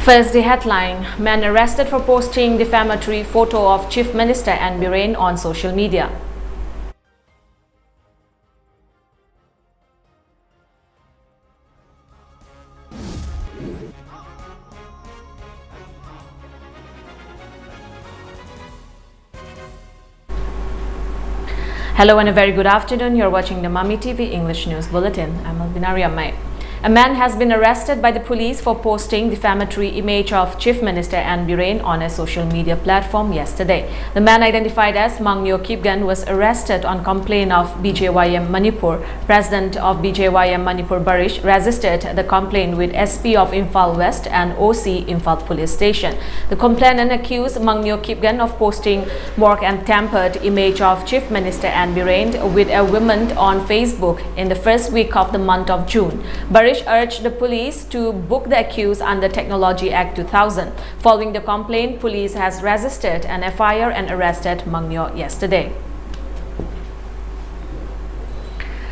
First, the headline: Man arrested for posting defamatory photo of Chief Minister and Biren on social media. Hello and a very good afternoon. You're watching the MAMI TV English News Bulletin. I'm ALBINA RIAMEI. A man has been arrested by the police for posting defamatory image of Chief Minister and Biren on a social media platform yesterday. The man, identified as Kipgan, was arrested on complaint of Bjp Manipur. President of Bjp Manipur Barish registered the complaint with SP of Imphal West and OC Imphal Police Station. The complainant accused Kipgan of posting mock and tampered image of Chief Minister and Biren with a woman on Facebook in the first week of the month of June. Barish urged the police to book the accused under Technology Act 2000. Following the complaint, police has registered an FIR and arrested Mangyo yesterday.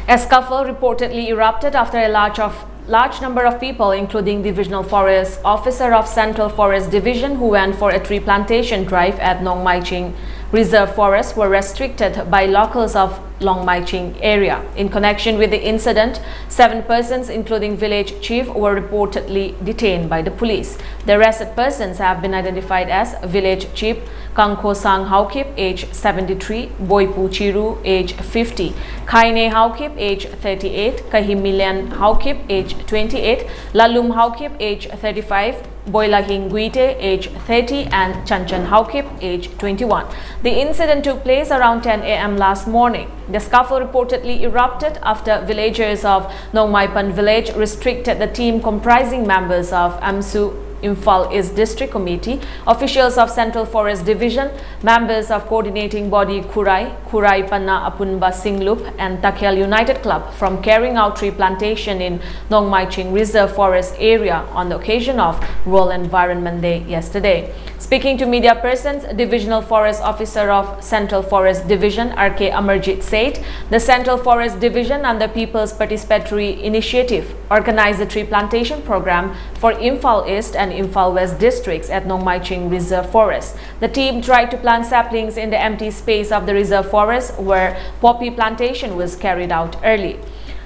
A scuffle reportedly erupted after a large number of people, including Divisional Forest Officer of Central Forest Division who went for a tree plantation drive at Nong Mai Ching Reserve Forest, were restricted by locals of Long Mai Ching area. In connection with the incident, 7 persons, including village chief, were reportedly detained by the police. The arrested persons have been identified as village chief Kangko Sang Haukip, age 73, Boipu Chiru, age 50, Kaine Haukip, age 38, Kahimilian Haukip, age 28, Lalum Haukip, age 35, Boilahing Guite, age 30, and Chanchan Haukip, age 21. The incident took place around 10 a.m. last morning. The scuffle reportedly erupted after villagers of Nongmaipan village restricted the team comprising members of AMSU Imphal East District Committee, officials of Central Forest Division, members of coordinating body Kurai Panna Apunba Singlup and Takhel United Club from carrying out tree plantation in Nong Mai Ching Reserve Forest area on the occasion of World Environment Day yesterday. Speaking to media persons, Divisional Forest Officer of Central Forest Division RK Amarjit said the Central Forest Division under People's Participatory Initiative organized the tree plantation program for Imphal East and Imphal West districts at Nong Mai Ching Reserve Forest. The team tried to plant saplings in the empty space of the reserve forest where poppy plantation was carried out early.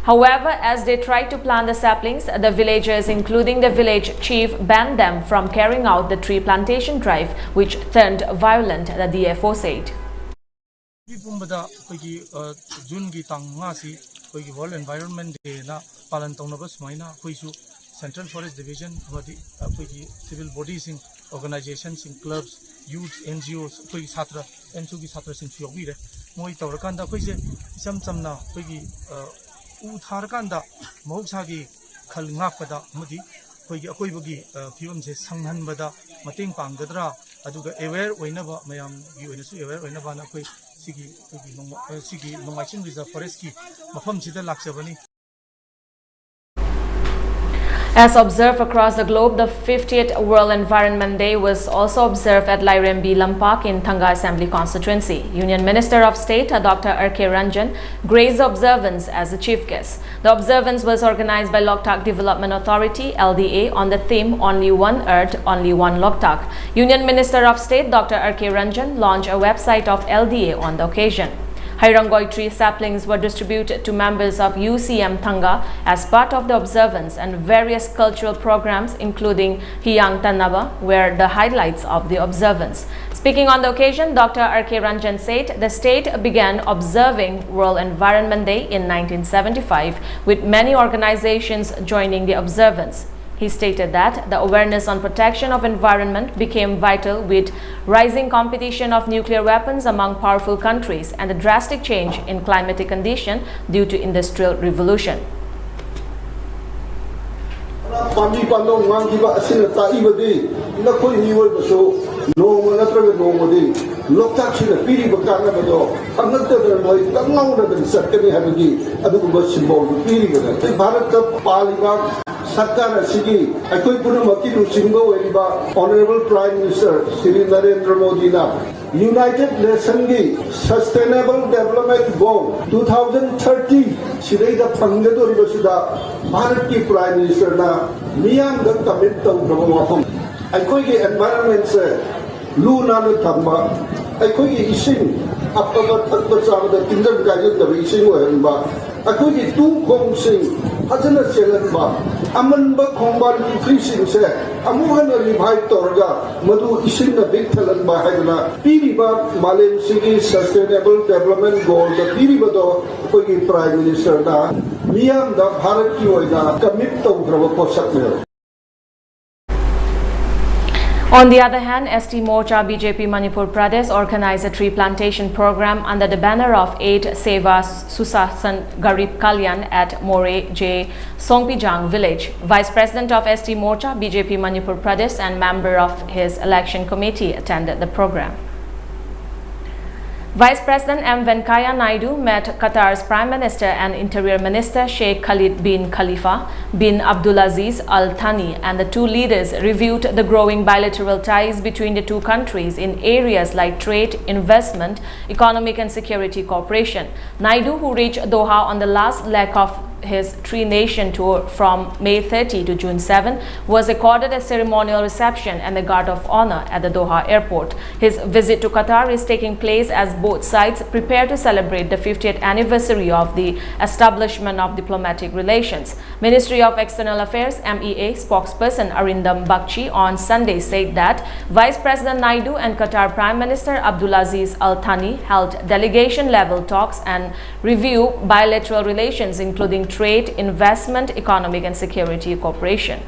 However, as they tried to plant the saplings, the villagers, including the village chief, banned them from carrying out the tree plantation drive, which turned violent, the DFO said. World Environment Day na palan tong nabas maina kuisu Central Forest Division civil bodies in organizations in clubs youth NGOs koi satra NGO ki satra sing yogi re moi tawrakan da koi se isam chamna koi ki u tharkan da mohsa gi khal ngak pada mudi koi gi akoi bagi fiom se sanghan bada mating pangdra aduga aware oina ba mayam gi oina su aware oina ba na koi sigi Nongmai Ching Reserve Forest ki mafam chida lakchabani. As observed across the globe, the 50th World Environment Day was also observed at RIAMEI Lampak in Thanga Assembly constituency. Union Minister of State Dr. R.K. Ranjan graced the observance as the chief guest. The observance was organized by Loktak Development Authority (LDA) on the theme "Only One Earth, Only One Loktak." Union Minister of State Dr. R.K. Ranjan launched a website of LDA on the occasion. Hairangoi tree saplings were distributed to members of UCM Thanga as part of the observance, and various cultural programs including Hiyang Tanaba were the highlights of the observance. Speaking on the occasion, Dr. R.K. Ranjan said the state began observing World Environment Day in 1975 with many organizations joining the observance. He stated that the awareness on protection of environment became vital with rising competition of nuclear weapons among powerful countries and the drastic change in climatic condition due to industrial revolution. Sarkar asigi akoi punamaki lusingo weriba Honorable Prime Minister Shri Narendra Modi na United Nations ki Sustainable Development Goal 2030 sidai da pangado ribasida Bharat ki Prime Minister na miyam da commit tawraba wafam ꯑꯩꯈꯣꯏꯒꯤ environment-ꯁꯦ ꯂꯨ ꯅꯥꯟꯅ ꯊꯝꯕ, ꯑꯩꯈꯣꯏꯒꯤ ꯏꯁꯤꯡ ꯑꯐꯕ ꯊꯛꯄ ꯆꯥꯕꯗ ꯇꯤꯟꯖꯪ ꯀꯥꯏꯖꯪꯗꯕ ꯏꯁꯤꯡ ꯑꯣꯏꯍꯟꯕ, ꯑꯩꯈꯣꯏꯒꯤ ꯇꯨꯡ ꯈꯣꯡꯁꯤꯡ ꯐꯖꯅ ꯆꯦꯜꯍꯟꯕ, ꯑꯃꯟꯕ ꯈꯣꯡꯕꯥꯟ ꯄꯨꯈ꯭ꯔꯤꯁꯤꯡꯁꯦ ꯑꯃꯨꯛ ꯍꯟꯅ ꯔꯤꯚꯥꯏꯚ ꯇꯧꯔꯒ ꯃꯗꯨ ꯏꯁꯤꯡꯅ ꯕꯤꯛ ꯊꯜꯍꯟꯕ ꯍꯥꯏꯗꯅ ꯄꯤꯔꯤꯕ ꯃꯥꯂꯦꯝꯁꯤꯒꯤ ꯁꯁꯇꯦꯅꯦꯕꯜ ꯗꯦꯕꯂꯞꯃꯦꯟ ꯒꯣꯜꯗ ꯄꯤꯔꯤꯕꯗꯣ ꯑꯩꯈꯣꯏꯒꯤ ꯄ꯭ꯔꯥꯏꯝ ꯃꯤꯅꯤꯁꯇꯔꯅ ꯃꯤꯌꯥꯝꯗ ꯚꯥꯔꯠꯀꯤ ꯑꯣꯏꯅ ꯀꯃꯤꯠ ꯇꯧꯈ꯭ꯔꯕ ꯄꯣꯠꯁꯛꯅꯦ. On the other hand, ST Morcha Bjp Manipur Pradesh organized a tree plantation program under the banner of 8 Seva Susasan Garib Kalyan at More J. Songpijang village. Vice President of ST Morcha Bjp Manipur Pradesh and member of his election committee attended the program. Vice President M. Venkaiah Naidu met Qatar's Prime Minister and Interior Minister Sheikh Khalid bin Khalifa bin Abdulaziz Al Thani, and the two leaders reviewed the growing bilateral ties between the two countries in areas like trade, investment, economic and security cooperation. Naidu, who reached Doha on the last leg of his three-nation tour from May 30 to June 7, was accorded a ceremonial reception and the guard of honor at the Doha airport. His visit to Qatar is taking place as both sides prepare to celebrate the 50th anniversary of the establishment of diplomatic relations. Ministry of External Affairs (MEA) spokesperson Arindam Bakshi on Sunday said that Vice President Naidu and Qatar Prime Minister Abdulaziz Al Thani held delegation-level talks and review bilateral relations including trade, investment, economic and security cooperation.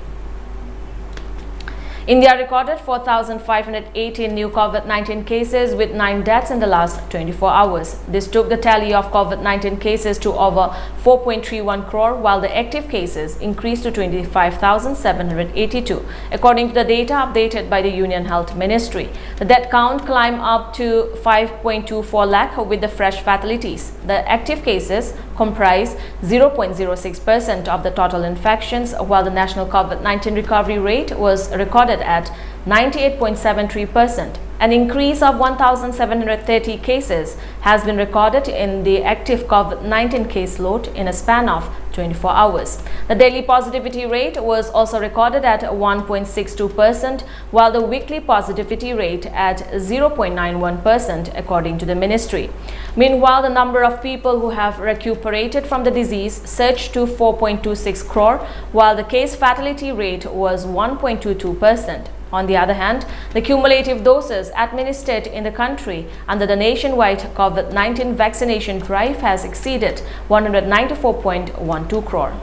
India recorded 4,518 new COVID-19 cases with 9 deaths in the last 24 hours. This took the tally of COVID-19 cases to over 4.31 crore, while the active cases increased to 25,782, according to the data updated by the Union Health Ministry. The death count climbed up to 5.24 lakh with the fresh fatalities. The active cases comprise 0.06% of the total infections, while the national COVID-19 recovery rate was recorded at 98.73%. An increase of 1,730 cases has been recorded in the active COVID-19 caseload in a span of 24 hours. The daily positivity rate was also recorded at 1.62%, while the weekly positivity rate at 0.91%, according to the ministry. Meanwhile, the number of people who have recuperated from the disease surged to 4.26 crore, while the case fatality rate was 1.22%. On the other hand, the cumulative doses administered in the country under the nationwide COVID-19 vaccination drive has exceeded 194.12 crore.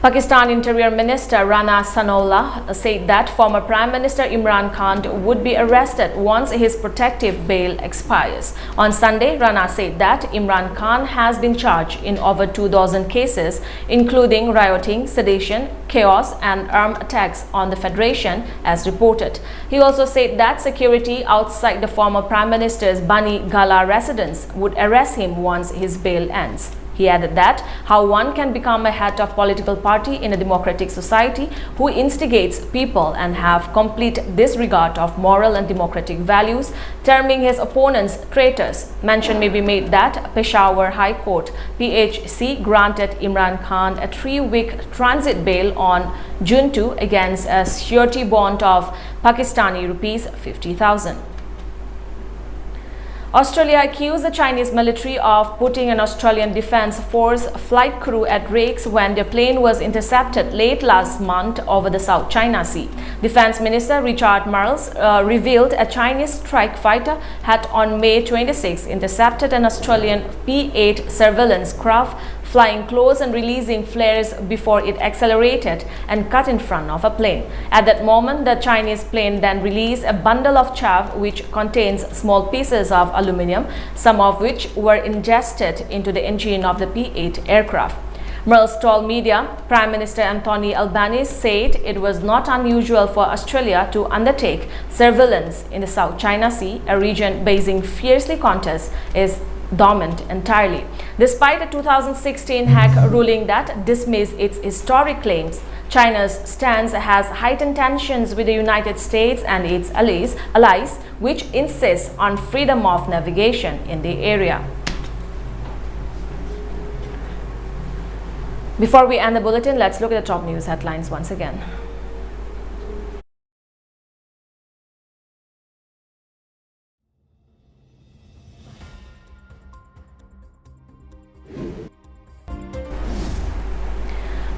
Pakistan Interior Minister Rana Sanaullah said that former Prime Minister Imran Khan would be arrested once his protective bail expires. On Sunday, Rana said that Imran Khan has been charged in over 2 dozen cases, including rioting, sedition, chaos and armed attacks on the Federation, as reported. He also said that security outside the former Prime Minister's Bani Gala residence would arrest him once his bail ends. He added that how one can become a head of political party in a democratic society who instigates people and have complete disregard of moral and democratic values, terming his opponents traitors. Mention may be made that Peshawar High Court PHC granted Imran Khan a 3-week transit bail on June 2 against a surety bond of Pakistani rupees 50,000. Australia accused the Chinese military of putting an Australian Defence Force flight crew at risk when their plane was intercepted late last month over the South China Sea. Defence Minister Richard Marles revealed a Chinese strike fighter had on May 26 intercepted an Australian P-8 surveillance craft flying close and releasing flares before it accelerated and cut in front of a plane. At that moment, the Chinese plane then released a bundle of chaff which contains small pieces of aluminium, some of which were ingested into the engine of the P-8 aircraft. Merles told media, Prime Minister Anthony Albanese said it was not unusual for Australia to undertake surveillance in the South China Sea, a region Beijing fiercely contests is dormant entirely. Despite a 2016 Hague ruling that dismissed its historic claims, China's stance has heightened tensions with the United States and its allies, which insists on freedom of navigation in the area. Before we end the bulletin, let's look at the top news headlines once again.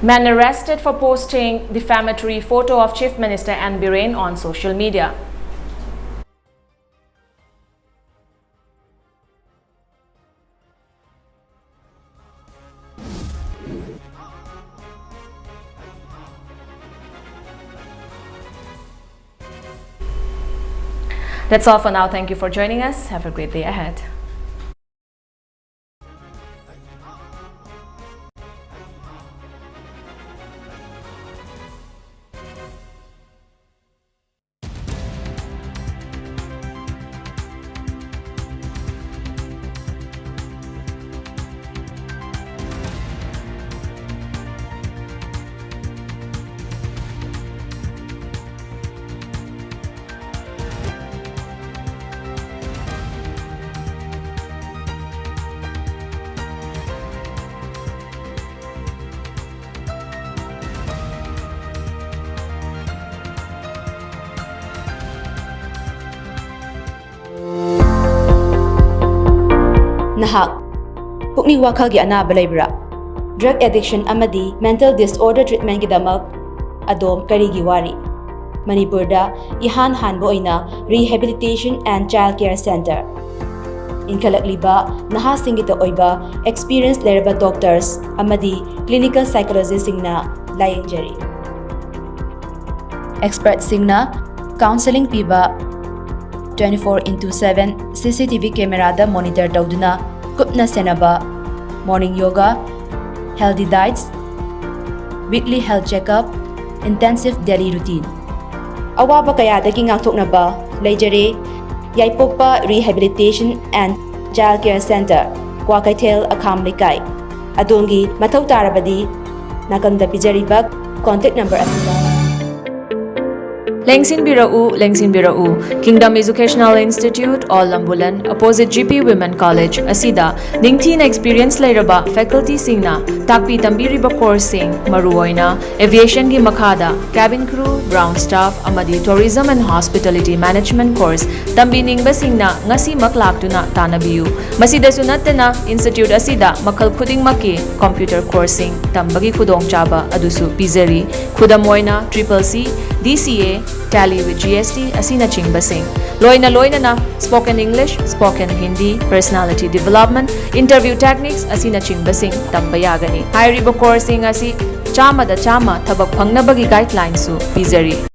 Man arrested for posting defamatory photo of Chief Minister N. Biren on social media. That's all for now. Thank you for joining us. Have a great day ahead. Nahak pukning wakhalgi anaba leibra drug addiction amadi mental disorder treatment gi damak adom karigi wari Manipur da ihan hanbo oina rehabilitation and child care center inkalakliba naha singita oiba experienced leraba doctors amadi clinical psychologists singna layengjari expert singna counseling piba 24/7 CCTV camera da monitor tawduna kupna senaba morning yoga, healthy diets, weekly health checkup, intensive daily routine. Awaba kayadagi ngakthoknaba leijare Yaipokpa Rehabilitation and Child Care Center, Kwakaithel Akham Lekai. Adongi mathau tarabadi nakanda pijariba contact number asida. Lengsin Birau, Kingdom Educational Institute, All Lambulan, opposite GP Women College, Asida, Ningthin Experience Lairaba, Faculty Singna, Takpi Tambiriba Course Sing, Maruoina, Aviation Gi Makada, Cabin Crew, Ground Staff, Amadi Tourism and Hospitality Management Course, Tambi Ningba Singna, Ngasi Maklaktuna, Tanabiu, Masida Sunatana, Institute Asida, Makal Kuding Maki, Computer Coursing, Tambagi Kudong Chaba, Adusu Pizeri, Kudamoina, Triple C, DCA, Tally with GST, Asina Chingbasing. Loina na, spoken English, spoken Hindi, personality development, interview techniques, Asina Chingbasing, Tambayagani. Hairibo coursing asi, chama da chama, tabak pangnabagi guidelines su, Pizeri.